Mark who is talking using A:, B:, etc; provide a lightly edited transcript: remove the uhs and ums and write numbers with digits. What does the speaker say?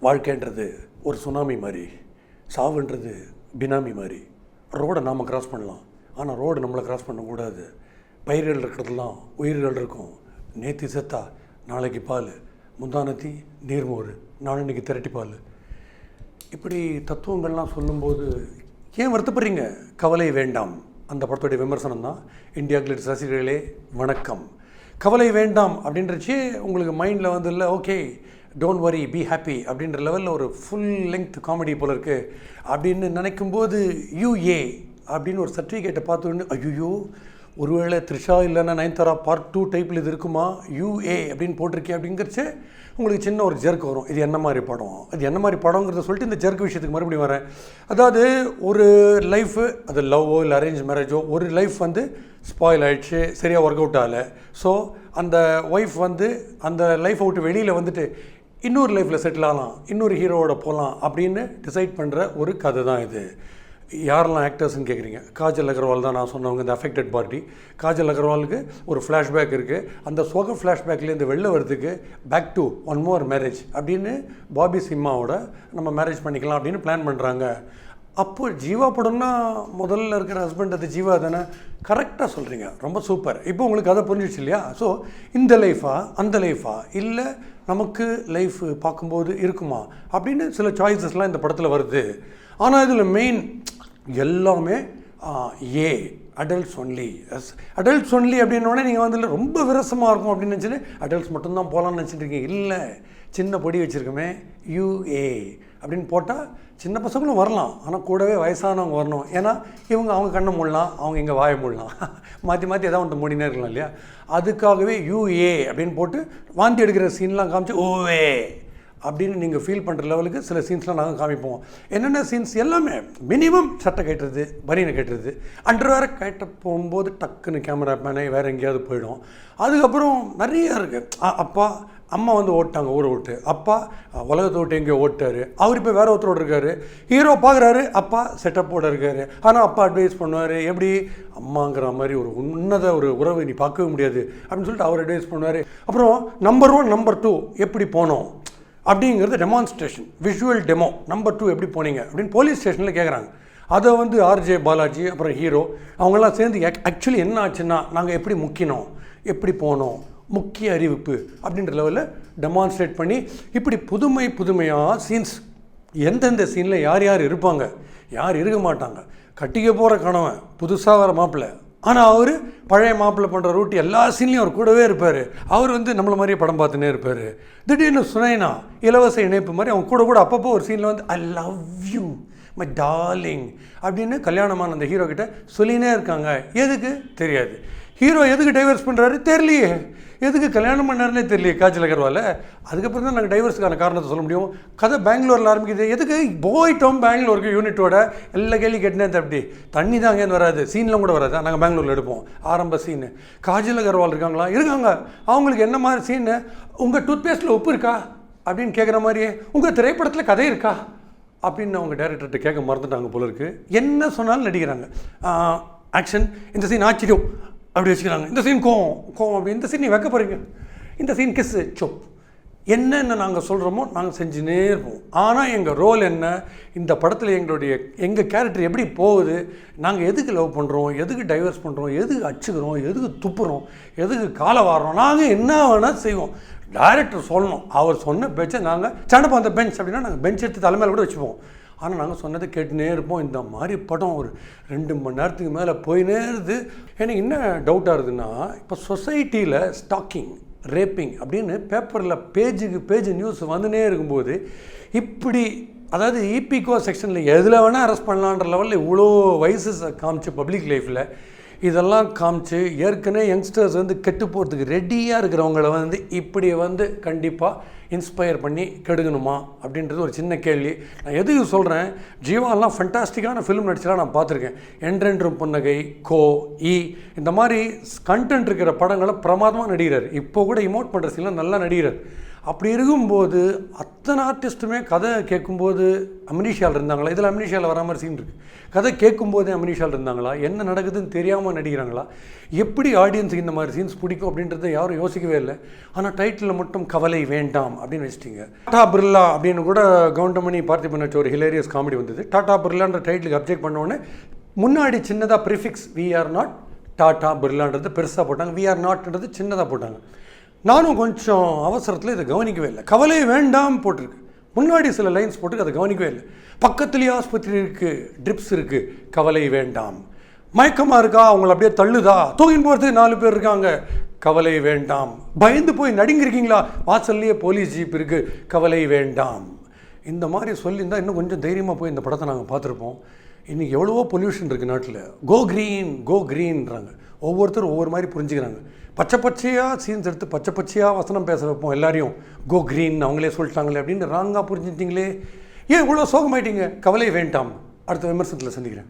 A: வாழ்க்கைன்றது ஒரு சுனாமி மாதிரி, சாவுன்றது பினாமி மாதிரி. ரோடை நாம் கிராஸ் பண்ணலாம், ஆனால் ரோடு நம்மளை கிராஸ் பண்ணக்கூடாது. பயிர்கள் இருக்கிறதுலாம் உயிர்கள் இருக்கும். நேற்று செத்தா நாளைக்கு பால், முந்தானத்தி நீர்மோர், நாளைக்கு திரட்டி பால். இப்படி தத்துவங்கள்லாம் சொல்லும்போது ஏன் வருத்தப்படுறீங்க? கவலை வேண்டாம். அந்த படத்துடைய விமர்சனம் தான். இந்தியா கிளிட்ஸ் ரசிகர்களே வணக்கம். கவலை வேண்டாம் அப்படின்றச்சே உங்களுக்கு மைண்டில் வந்து இல்லை, okay don't worry be happy அப்படின்ற லெவலில் ஒரு ஃபுல் லெங்க்த் காமெடி போல் இருக்குது அப்படின்னு நினைக்கும்போது யூஏ அப்படின்னு ஒரு சர்டிஃபிகேட்டை பார்த்தோன்னு ஐயோ ஒருவேளை த்ரிஷா இல்லைன்னா நயன்தாரா பார்ட் 2 டைப்பில் இது இருக்குமா, யூஏ அப்படின்னு போட்டிருக்கேன் அப்படிங்கிறச்சு உங்களுக்கு சின்ன ஒரு ஜெர்க் வரும். இது என்ன மாதிரி படம், இது என்ன மாதிரி படங்கிறத சொல்லிட்டு இந்த ஜெர்க் விஷயத்துக்கு மறுபடியும் வரேன். அதாவது ஒரு லைஃபு, அது லவ்வோ இல்லை அரேஞ்ச் மேரேஜோ, ஒரு லைஃப் வந்து ஸ்பாயில் ஆகிடுச்சு, சரியாக ஒர்க் அவுட் ஆகலை. ஸோ அந்த ஒய்ஃப் வந்து அந்த லைஃப்பை விட்டு வெளியில் வந்துட்டு இன்னொரு லைஃப்பில் செட்டில் ஆகலாம், இன்னொரு ஹீரோவோட போகலாம் அப்படின்னு டிசைட் பண்ணுற ஒரு கதை தான் இது. யாரெல்லாம் ஆக்டர்ஸ்ன்னு கேட்குறீங்க? காஜல் அகர்வால் தான் நான் சொன்னவங்க, இந்த அஃபெக்டட் பார்ட்டி. காஜல் அகர்வாலுக்கு ஒரு ஃப்ளாஷ்பேக் இருக்குது. அந்த சோக ஃப்ளாஷ்பேக்லேருந்து வெளில வரதுக்கு back to one more marriage அப்படின்னு பாபி சிம்மாவோட நம்ம மேரேஜ் பண்ணிக்கலாம் அப்படின்னு பிளான் பண்ணுறாங்க. அப்போ ஜீவா படம்னா முதல்ல இருக்கிற ஹஸ்பண்ட் அது ஜீவா தானே? கரெக்டாக சொல்கிறீங்க, ரொம்ப சூப்பர். இப்போ உங்களுக்கு அதை புரிஞ்சிடுச்சு இல்லையா? ஸோ இந்த லைஃபா அந்த லைஃபா, இல்லை நமக்கு லைஃப் பார்க்கும்போது இருக்குமா அப்படின்னு சில சாய்ஸஸ்லாம் இந்த படத்தில் வருது. ஆனால் இதில் மெயின் எல்லாமே ஏ அடல்ட்ஸ் ஒன்லி. அடல்ட்ஸ் ஒன்லி அப்படின்னோடனே நீங்கள் வந்து ரொம்ப விரசமாக இருக்கும் அப்படின்னு நினச்சிட்டு அடல்ட்ஸ் மட்டும்தான் போகலான்னு நினச்சிட்டு இருக்கீங்க. இல்லை, சின்ன பொடி வச்சுருக்கோமே யூஏ அப்படின்னு போட்டால் சின்ன பசங்களும் வரலாம், ஆனால் கூடவே வயசானவங்க வரணும். ஏன்னா அவங்க கண்ணை மூடலாம், அவங்க இங்கே வாயை மூடலாம், மாற்றி மாற்றி எதாவது ஒன்று மூடினே இருக்கலாம் இல்லையா? அதுக்காகவே யூஏ அப்படின்னு போட்டு வாந்தி எடுக்கிற சீன்லாம் காமிச்சு ஓவே அப்படின்னு நீங்கள் ஃபீல் பண்ணுற லெவலுக்கு சில சீன்ஸ்லாம் நாங்கள் காமிப்போம். என்னென்ன சீன்ஸ் எல்லாமே மினிமம் சட்டை கட்டுறது, பனியனை கட்டுறது, அண்டர்வேரை கட்ட போகும்போது டக்குன்னு கேமரா மேனே வேறு எங்கேயாவது போயிடும். அதுக்கப்புறம் நிறையா இருக்குது. அப்பா அம்மா வந்து ஓட்டாங்க ஊரை விட்டு, அப்பா உலகத்தை விட்டு எங்கேயோ ஓட்டார், அவர் இப்போ வேறு ஒருத்தரோடு இருக்கார். ஹீரோ பார்க்குறாரு, அப்பா செட்டப்போடு இருக்கார். ஆனால் அப்பா அட்வைஸ் பண்ணுவார், எப்படி அம்மாங்கிற மாதிரி ஒரு உன்னத ஒரு உறவை நீ பார்க்கவே முடியாது அப்படின்னு சொல்லிட்டு அவர் அட்வைஸ் பண்ணுவார். அப்புறம் நம்பர் 1 நம்பர் 2 எப்படி போனோம் அப்படிங்கிறது டெமான்ஸ்ட்ரேஷன், விஷுவல் டெமோ. நம்பர் 2 எப்படி போனீங்க அப்படின்னு போலீஸ் ஸ்டேஷனில் கேட்குறாங்க. அதை வந்து ஆர்ஜே பாலாஜி அப்புறம் ஹீரோ அவங்கெல்லாம் சேர்ந்து ஆக்சுவலி என்ன ஆச்சுன்னா நாங்கள் எப்படி முக்கினோம், எப்படி போனோம், முக்கிய அறிவிப்பு அப்படின்ற லெவலில் டெமான்ஸ்ட்ரேட் பண்ணி இப்படி புதுமையாக சீன்ஸ், எந்தெந்த சீனில் யார் யார் இருப்பாங்க, யார் இருக்க மாட்டாங்க, கட்டிக்க போகிற கணவன் புதுசாக வர மாப்பிள்ளை, ஆனால் அவர் பழைய மாப்பிள்ளை பண்ணுற ரூட் எல்லா சீன்லையும் அவர் கூடவே இருப்பார். அவர் வந்து நம்மளை மாதிரியே படம் பார்த்துன்னே இருப்பார். திடீர்னு சுனைனா இலவச இணைப்பு மாதிரி அவங்க கூட அப்பப்போ ஒரு சீனில் வந்து I love you my darling அப்படின்னு கல்யாணமான அந்த ஹீரோ கிட்ட சொல்லினே இருக்காங்க. எதுக்கு தெரியாது. ஹீரோ எதுக்கு டைவர்ஸ் பண்ணுறாரு தெரியலையே, எதுக்கு கல்யாணம் பண்ணாருன்னே தெரியலையே காஜல் அகர்வால். அதுக்கப்புறம் தான் நாங்கள் டைவர்ஸுக்கான காரணத்தை சொல்ல முடியும். கதை பெங்களூரில் ஆரம்பிக்குது. எதுக்கு போயிட்டோம் பெங்களூருக்கு யூனிட்டோட எல்லா கேள்வி கேட்டுனே அப்படி தண்ணி தான் அங்கேருந்து வராது, சீன்லாம் கூட வராது, நாங்கள் பெங்களூரில் எடுப்போம் ஆரம்ப சீனு. காஜல் அகர்வால் இருக்காங்களா? இருக்காங்க. அவங்களுக்கு என்ன மாதிரி சீனு, உங்கள் டூத்பேஸ்ட்டில் உப்பு இருக்கா அப்படின்னு கேட்குற மாதிரியே, உங்கள் திரைப்படத்தில் கதை இருக்கா அப்படின்னு அவங்க டைரக்டர்கிட்ட கேட்க மறந்துட்டாங்க போல இருக்குது. என்ன சொன்னாலும் நடிக்கிறாங்க. ஆக்ஷன், இந்த சீன் ஆச்சரியம் அப்படி வச்சுக்கிறாங்க, இந்த சீன் கோவம் அப்படி, இந்த சீன் நீ வைக்க போகிறீங்க, இந்த சீன் கிஸ்ஸு சொப், என்னென்ன நாங்கள் சொல்கிறோமோ நாங்கள் செஞ்சுனே இருப்போம். ஆனால் எங்கள் ரோல் என்ன, இந்த படத்தில் எங்கள் கேரக்டர் எப்படி போகுது, நாங்கள் எதுக்கு லவ் பண்ணுறோம், எதுக்கு டைவர்ஸ் பண்ணுறோம், எதுக்கு அடிச்சுக்கிறோம், எதுக்கு துப்புறோம், எதுக்கு காலை வாடுறோம், நாங்கள் என்ன வேணால் செய்வோம். டைரக்டர் சொல்லணும், அவர் சொன்ன பெஞ்சை நாங்கள் சண்டப்போம். அந்த பெஞ்ச் அப்படின்னா நாங்கள் பெஞ்ச் எடுத்து தலைமையில் கூட வச்சுப்போம். ஆனால் நாங்கள் சொன்னதை கேட்டுனே இருப்போம். இந்த மாதிரி படம் ஒரு 2 மணி நேரத்துக்கு மேலே போயினே இருது. எனக்கு என்ன டவுட்டாக இருக்குதுன்னா, இப்போ சொசைட்டியில் ஸ்டாக்கிங், ரேப்பிங் அப்படின்னு பேப்பரில் பேஜுக்கு பேஜ் நியூஸ் வந்துனே இருக்கும்போது இப்படி, அதாவது ஈபிகோ செக்ஷனில் எதில் வேணால் அரெஸ்ட் பண்ணலான்ற லெவலில் இவ்வளோ வயசஸ் காமிச்சு பப்ளிக் லைஃப்பில் இதெல்லாம் காமிச்சு ஏற்கனவே யங்ஸ்டர்ஸ் வந்து கெட்டு போகிறதுக்கு ரெடியாக இருக்கிறவங்கள வந்து இப்படி வந்து கண்டிப்பாக இன்ஸ்பயர் பண்ணி கெடுக்கணுமா அப்படின்றது ஒரு சின்ன கேள்வி. நான் எதுக்கு சொல்கிறேன், ஜீவாலாம் ஃபண்டாஸ்டிக்கான ஃபிலிம் நடிச்சலாம் நான் பார்த்துருக்கேன். என்றென்றும் புன்னகை, கோ, இந்த மாதிரி கண்டென்ட் இருக்கிற படங்களை பிரமாதமாக நடிகிறார். இப்போ கூட இமோட் பண்ணுற சீன்லாம் நல்லா நடிகிறார். அப்படி இருக்கும்போது அத்தனை ஆர்டிஸ்ட்டுமே கதை கேட்கும்போது அம்னீஷியாவில் இருந்தாங்களா? இதில் அம்னீஷியாவில் வர மாதிரி சீன் இருக்குது. கதை கேட்கும்போதே அம்னீஷியாவில் இருந்தாங்களா? என்ன நடக்குதுன்னு தெரியாமல் நடிக்கிறாங்களா? எப்படி ஆடியன்ஸுக்கு இந்த மாதிரி சீன்ஸ் பிடிக்கும் அப்படின்றத யாரும் யோசிக்கவே இல்லை. ஆனால் டைட்டிலில் மட்டும் கவலை வேண்டாம் அப்படின்னு வச்சிட்டிங்க. டாடா பிர்லா அப்படின்னு கூட கவுண்டமணி பார்த்திபன் வச்ச ஒரு ஹிலேரியஸ் காமெடி வந்தது. டாடா பிர்லான்ற டைட்டிலுக்கு அப்ஜெக்ட் பண்ணோடனே முன்னாடி சின்னதாக prefix we are not Tata பிர்லான்றது பெருசாக போட்டாங்க, வி ஆர் நாட்ன்றது சின்னதாக போட்டாங்க. நானும் கொஞ்சம் அவசரத்தில் இதை கவனிக்கவே இல்லை. கவலை வேண்டாம் போட்டிருக்கு, முன்னாடி சில லைன்ஸ் போட்டு அதை கவனிக்கவே இல்லை. பக்கத்துலேயே ஆஸ்பத்திரி இருக்குது, ட்ரிப்ஸ் இருக்குது, கவலை வேண்டாம். மயக்கமாக இருக்கா, அவங்கள அப்படியே தள்ளுதா, தூக்கின்னு போகிறதுக்கு 4 பேர் இருக்காங்க, கவலை வேண்டாம். பயந்து போய் நடுங்கிருக்கீங்களா, வாசல்லையே போலீஸ் ஜீப் இருக்குது, கவலை வேண்டாம். இந்த மாதிரி சொல்லியிருந்தால் இன்னும் கொஞ்சம் தைரியமாக போய் இந்த படத்தை நாங்கள் பார்த்துருப்போம். இன்றைக்கி எவ்வளவோ பொல்யூஷன் இருக்குது நாட்டில். கோ க்ரீன்ன்றாங்க. ஒவ்வொருத்தரும் ஒவ்வொரு மாதிரி புரிஞ்சுக்கிறாங்க. பச்சை பச்சையாக சீன்ஸ் எடுத்து பச்சை பச்சையாக வசனம் பேச வைப்போம் எல்லாரையும். கோ க்ரீன் அவங்களே சொல்லிட்டாங்களே அப்படின்னு ராங்காக புரிஞ்சுட்டிங்களே. ஏன் இவ்வளோ சோகமாயிட்டீங்க? கவலை வேண்டாம். அடுத்த விமர்சனத்தில் சந்திக்கிறேன்.